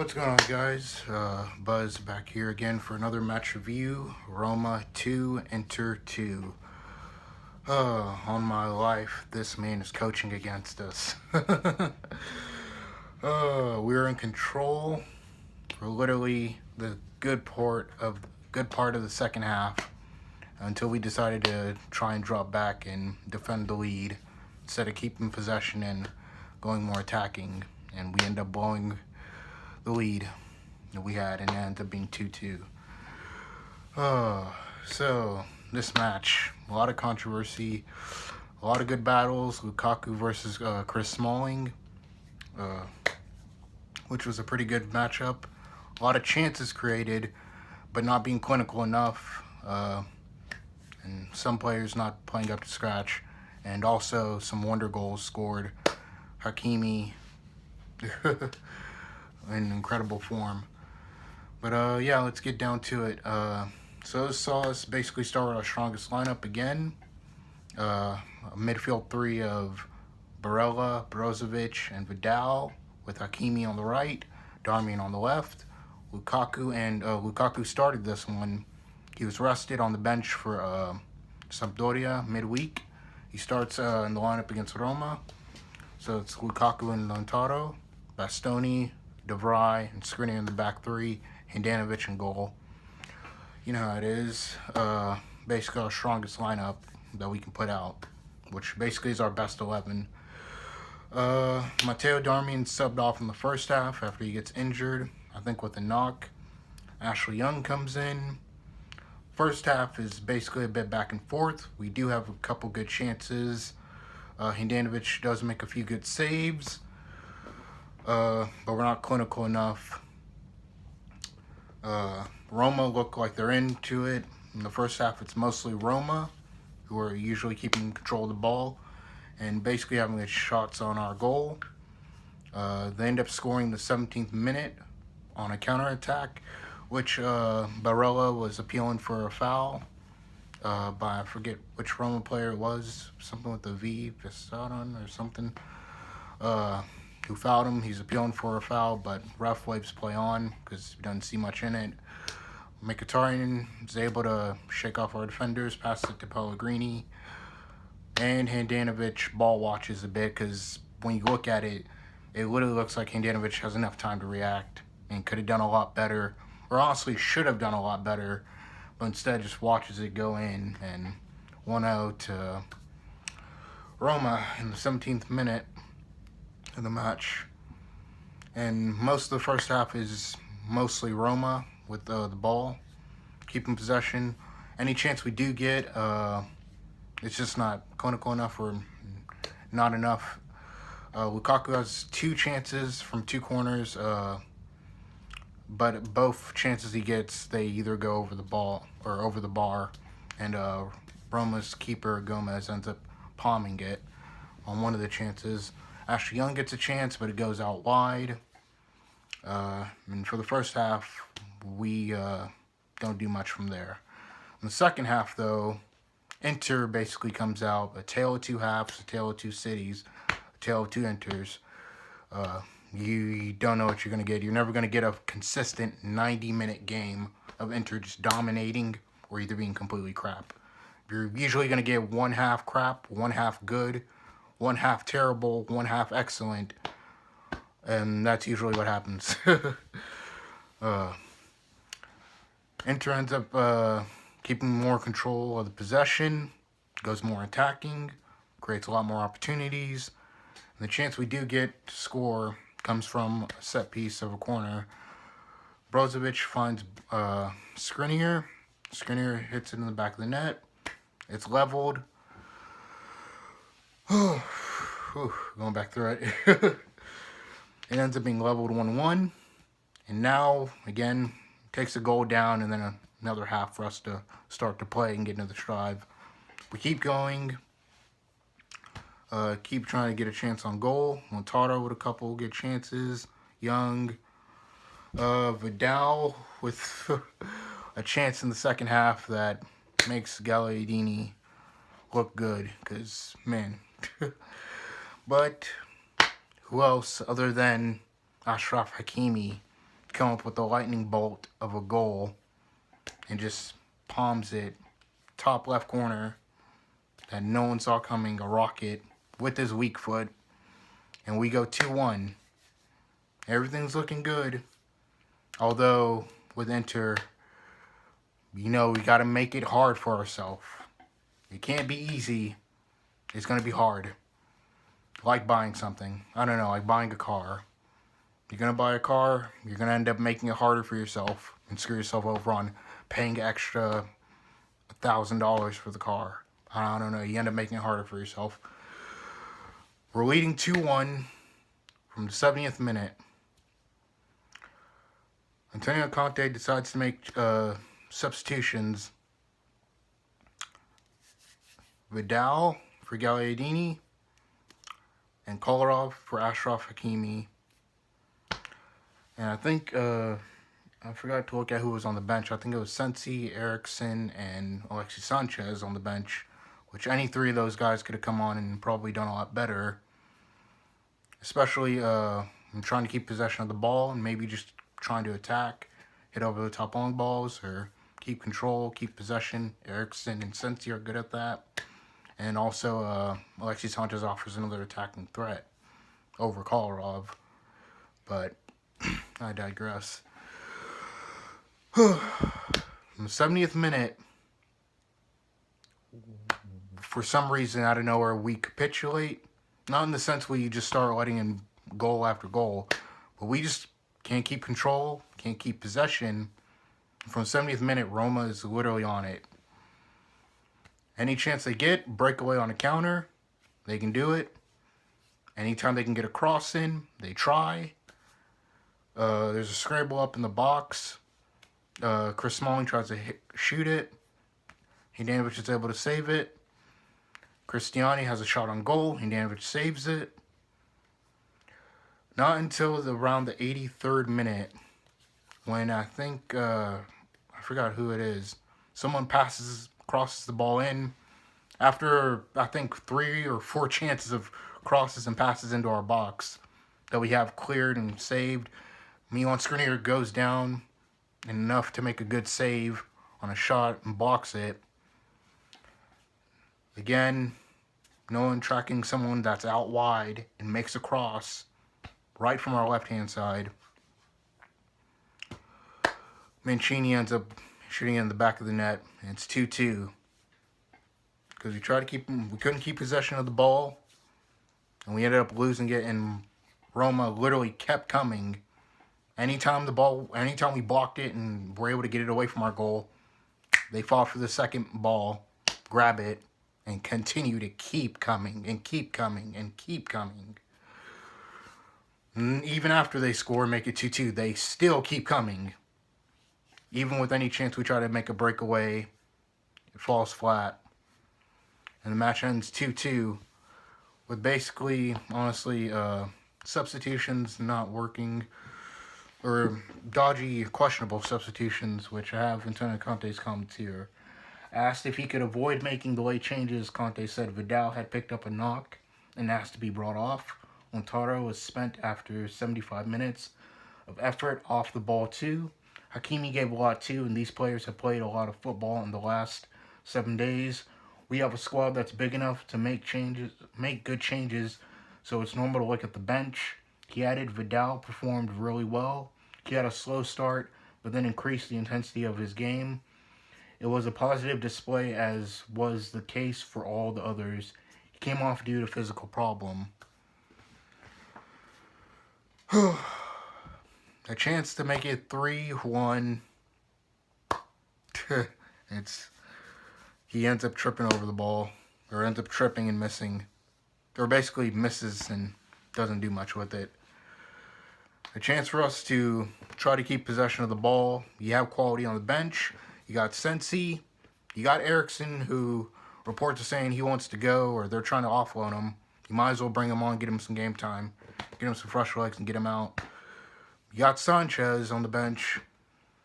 What's going on, guys? Buzz back here again for another match review. Roma 2, Inter 2. On my life, this man is coaching against us. We're in control for literally the good part of the second half until we decided to try and drop back and defend the lead instead of keeping possession and going more attacking, and we end up blowing the lead that we had, and it ended up being 2-2. So this match, a lot of controversy, a lot of good battles. Lukaku versus Chris Smalling, which was a pretty good matchup. A lot of chances created, but not being clinical enough, and some players not playing up to scratch, and also some wonder goals scored. Hakimi in incredible form. But yeah, let's get down to it. So this saw us basically start with our strongest lineup again. A midfield three of Barella, Brozovic, and Vidal, with Hakimi on the right, Darmian on the left. Lukaku started this one. He was rested on the bench for Sampdoria midweek. He starts in the lineup against Roma. So it's Lukaku and Lautaro, Bastoni, De Vrij, and Skriniar in the back three, Handanovic in goal. You know how it is. Basically our strongest lineup that we can put out, which basically is our best 11. Matteo Darmian subbed off in the first half after he gets injured, I think with a knock. Ashley Young comes in. First half is basically a bit back and forth. We do have a couple good chances. Handanovic does make a few good saves, but we're not clinical enough. Roma look like they're into it. In the first half, it's mostly Roma, who are usually keeping control of the ball and basically having the shots on our goal. They end up scoring the 17th minute on a counterattack, which Barella was appealing for a foul by, I forget which Roma player it was, something with the V, Visadon or something, who fouled him. He's appealing for a foul, but ref waves play on because he doesn't see much in it. Mkhitaryan is able to shake off our defenders, pass it to Pellegrini, and Handanovic ball watches a bit because when you look at it, it literally looks like Handanovic has enough time to react and could have done a lot better, or honestly should have done a lot better, but instead just watches it go in, and 1-0 to Roma in the 17th minute of the match. And most of the first half is mostly Roma with the ball, keeping possession. Any chance we do get, it's just not clinical enough or not enough. Lukaku has 2 chances from 2 corners, but both chances he gets, they either go over the ball or over the bar, and Roma's keeper Gomez ends up palming it on one of the chances. Ashley Young gets a chance, but it goes out wide. And for the first half, we don't do much from there. In the second half, though, Inter basically comes out, a tale of two halves, a tale of two cities, a tale of two Inters. You don't know what you're going to get. You're never going to get a consistent 90-minute game of Inter just dominating or either being completely crap. You're usually going to get one half crap, one half good, one half terrible, one half excellent, and that's usually what happens. Inter ends up keeping more control of the possession, goes more attacking, creates a lot more opportunities. And the chance we do get to score comes from a set piece of a corner. Brozovic finds Skriniar. Skriniar hits it in the back of the net. It's leveled. Going back through it. It ends up being leveled 1-1. And now, again, takes a goal down and then another half for us to start to play and get into the strive. We keep going. Keep trying to get a chance on goal. Lautaro with a couple good chances. Young. Vidal with a chance in the second half that makes Gagliardini look good. Because, man. But who else other than Achraf Hakimi come up with a lightning bolt of a goal and just palms it top left corner that no one saw coming, a rocket with his weak foot, and we go 2-1. Everything's looking good. Although with Inter, we got to make it hard for ourselves. It can't be easy. It's going to be hard. Like buying something. I don't know, like buying a car. You're going to buy a car, you're going to end up making it harder for yourself and screw yourself over on paying extra $1,000 for the car. I don't know, you end up making it harder for yourself. We're leading 2-1 from the 70th minute. Antonio Conte decides to make substitutions. Vidal for Gagliardini and Kolarov for Ashraf Hakimi. And I think, I forgot to look at who was on the bench. I think it was Sensi, Eriksson, and Alexis Sanchez on the bench, which any three of those guys could have come on and probably done a lot better. Especially, I'm trying to keep possession of the ball and maybe just trying to attack, hit over the top long balls, or keep control, keep possession. Eriksson and Sensi are good at that. And also, Alexis Sanchez offers another attacking threat over Kolarov. But I digress. In the 70th minute, for some reason out of nowhere, we capitulate. Not in the sense where you just start letting in goal after goal, but we just can't keep control, can't keep possession. From the 70th minute, Roma is literally on it. Any chance they get, breakaway on a counter, they can do it. Anytime they can get a cross in, they try. There's a scramble up in the box. Chris Smalling tries to shoot it. Handanovic is able to save it. Cristiani has a shot on goal. Handanovic saves it. Not until around the 83rd minute, when I think, I forgot who it is, someone crosses the ball in. After, I think, 3 or 4 chances of crosses and passes into our box that we have cleared and saved, Milan Skriniar goes down enough to make a good save on a shot and blocks it. Again, no one tracking someone that's out wide and makes a cross right from our left-hand side. Mancini ends up shooting in the back of the net, and it's 2-2. Because we couldn't keep possession of the ball, and we ended up losing it, and Roma literally kept coming. Anytime we blocked it and were able to get it away from our goal, they fought for the second ball, grab it, and continue to keep coming and keep coming and keep coming. And even after they score and make it 2-2, they still keep coming. Even with any chance we try to make a breakaway, it falls flat. And the match ends 2-2 with basically, honestly, substitutions not working, or dodgy, questionable substitutions, which I have Antonio Conte's comments here. Asked if he could avoid making the late changes, Conte said Vidal had picked up a knock and asked to be brought off. Montaro was spent after 75 minutes of effort off the ball too. Hakimi gave a lot too, and these players have played a lot of football in the last 7 days. We have a squad that's big enough to make good changes, so it's normal to look at the bench. He added Vidal performed really well. He had a slow start, but then increased the intensity of his game. It was a positive display, as was the case for all the others. He came off due to physical problem. A chance to make it 3-1. He ends up tripping over the ball, or ends up tripping and missing, or basically misses and doesn't do much with it. A chance for us to try to keep possession of the ball. You have quality on the bench. You got Sensi. You got Eriksson, who reports are saying he wants to go, or they're trying to offload him. You might as well bring him on, get him some game time, get him some fresh legs, and get him out. You got Sanchez on the bench,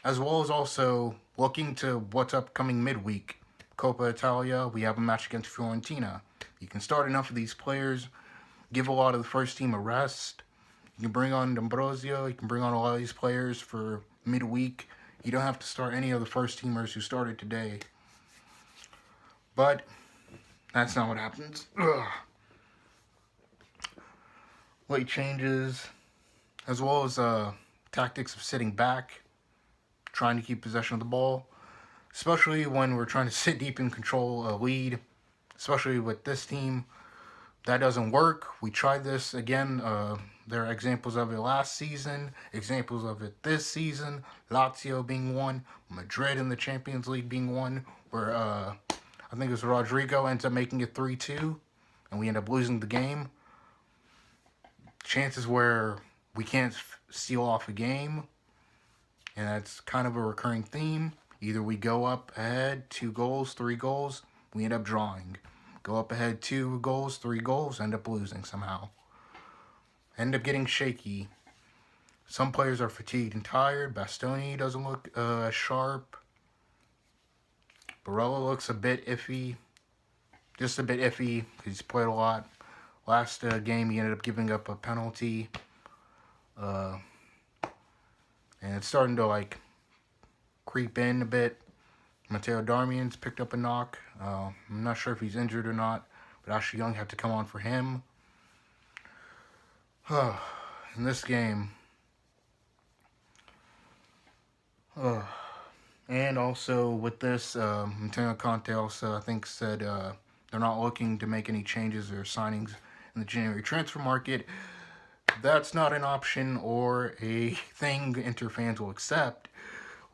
as well as also looking to what's upcoming midweek. Coppa Italia, we have a match against Fiorentina. You can start enough of these players, give a lot of the first team a rest, You can bring on D'Ambrosio. You can bring on a lot of these players for midweek. You don't have to start any of the first teamers who started today. But that's not what happens. Ugh. Late changes, as well as tactics of sitting back, trying to keep possession of the ball, especially when we're trying to sit deep and control a lead, especially with this team. That doesn't work. We tried this again. There are examples of it last season, examples of it this season, Lazio being one, Madrid in the Champions League being one, where I think it was Rodrigo ends up making it 3-2, and we end up losing the game. Chances where we can't steal off a game, and that's kind of a recurring theme. Either we go up ahead 2 goals, 3 goals, we end up drawing. Go up ahead 2 goals, 3 goals, end up losing somehow. End up getting shaky. Some players are fatigued and tired. Bastoni doesn't look sharp. Barella looks a bit iffy. Just a bit iffy because he's played a lot. Last game, he ended up giving up a penalty. And it's starting to, like, creep in a bit. Matteo Darmian's picked up a knock. I'm not sure if he's injured or not, but Ashley Young had to come on for him. In this game. And also with this, Antonio Conte also, I think, said they're not looking to make any changes or signings in the January transfer market. That's not an option or a thing Inter fans will accept.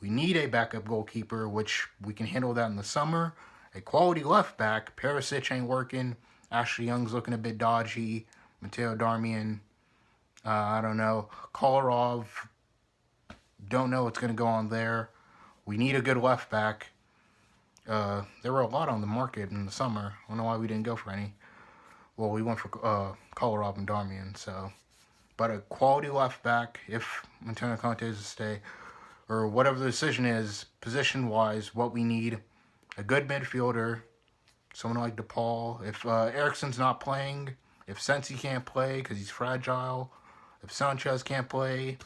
We need a backup goalkeeper, which we can handle that in the summer. A quality left back. Perisic ain't working. Ashley Young's looking a bit dodgy. Matteo Darmian, I don't know. Kolarov, don't know what's going to go on there. We need a good left back. There were a lot on the market in the summer. I don't know why we didn't go for any. Well, we went for Kolarov and Darmian, so. But a quality left back, if Antonio Conte is to stay, or whatever the decision is, position-wise, what we need, a good midfielder, someone like DePaul. If Eriksen's not playing, if Sensi can't play because he's fragile, if Sanchez can't play,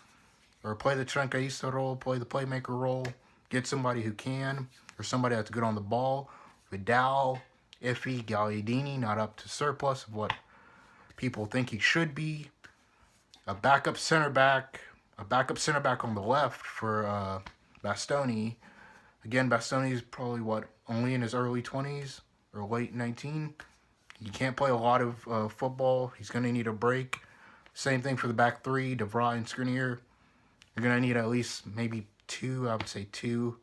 or play the Trenccaista role, play the playmaker role, get somebody who can, or somebody that's good on the ball. Vidal, iffy, Gagliardini, not up to surplus of what people think he should be. A backup center back on the left for Bastoni. Again, Bastoni is probably, only in his early 20s or late 19. He can't play a lot of football. He's going to need a break. Same thing for the back three, De Vrij and Skriniar. You're going to need at least maybe 2, I would say 2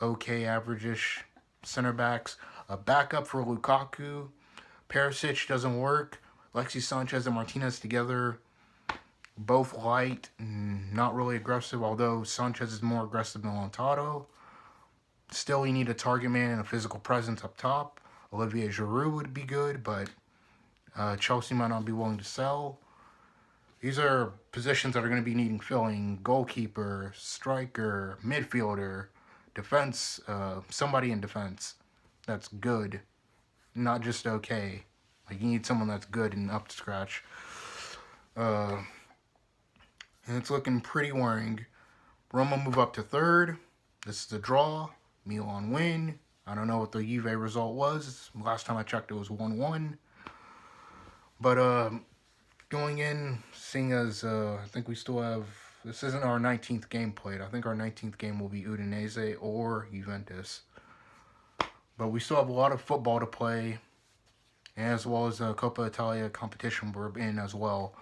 okay, average-ish center backs. A backup for Lukaku. Perisic doesn't work. Alexis Sanchez and Martinez together, both light, not really aggressive, although Sanchez is more aggressive than Lautaro. Still, you need a target man and a physical presence up top. Olivier Giroud would be good, but Chelsea might not be willing to sell. These are positions that are going to be needing filling. Goalkeeper, striker, midfielder, defense, somebody in defense that's good, not just okay. Like, you need someone that's good and up to scratch. And it's looking pretty worrying. Roma move up to 3rd. This is a draw. Milan win. I don't know what the Juve result was. Last time I checked, it was 1-1. But going in, seeing as I think we still have... This isn't our 19th game played. I think our 19th game will be Udinese or Juventus. But we still have a lot of football to play, as well as the Coppa Italia competition we're in as well.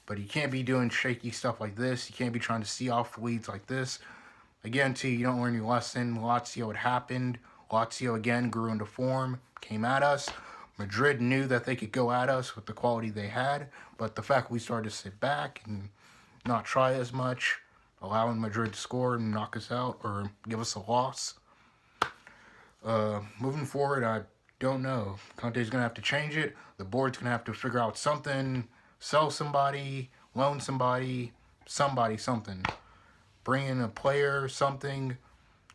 But you can't be doing shaky stuff like this. You can't be trying to see off leads like this. Again, too, you don't learn your lesson. Lazio, it happened. Lazio, again, grew into form, came at us. Madrid knew that they could go at us with the quality they had. But the fact we started to sit back and not try as much, allowing Madrid to score and knock us out or give us a loss. Moving forward, I don't know. Conte's going to have to change it. The board's going to have to figure out something. Sell somebody, loan somebody, something. Bring in a player, something.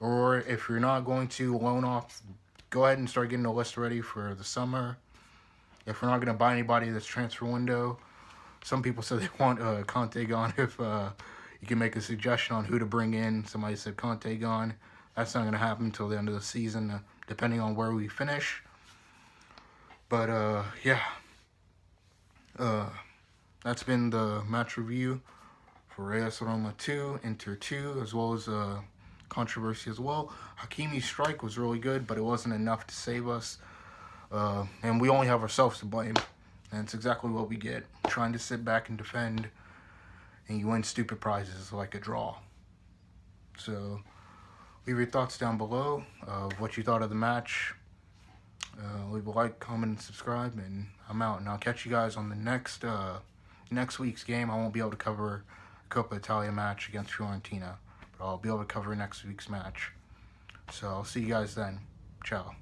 Or if you're not going to loan off, go ahead and start getting a list ready for the summer. If we're not going to buy anybody this transfer window, some people said they want Conte gone. If you can make a suggestion on who to bring in, somebody said Conte gone. That's not going to happen until the end of the season, depending on where we finish. But yeah, that's been the match review for AS Roma 2, Inter 2, as well as controversy as well. Hakimi's strike was really good, but it wasn't enough to save us. And we only have ourselves to blame. And it's exactly what we get. Trying to sit back and defend, and you win stupid prizes like a draw. So, leave your thoughts down below of what you thought of the match. Leave a like, comment, and subscribe, and I'm out. And I'll catch you guys on the next week's game. I won't be able to cover a Coppa Italia match against Fiorentina, but I'll be able to cover next week's match. So I'll see you guys then. Ciao.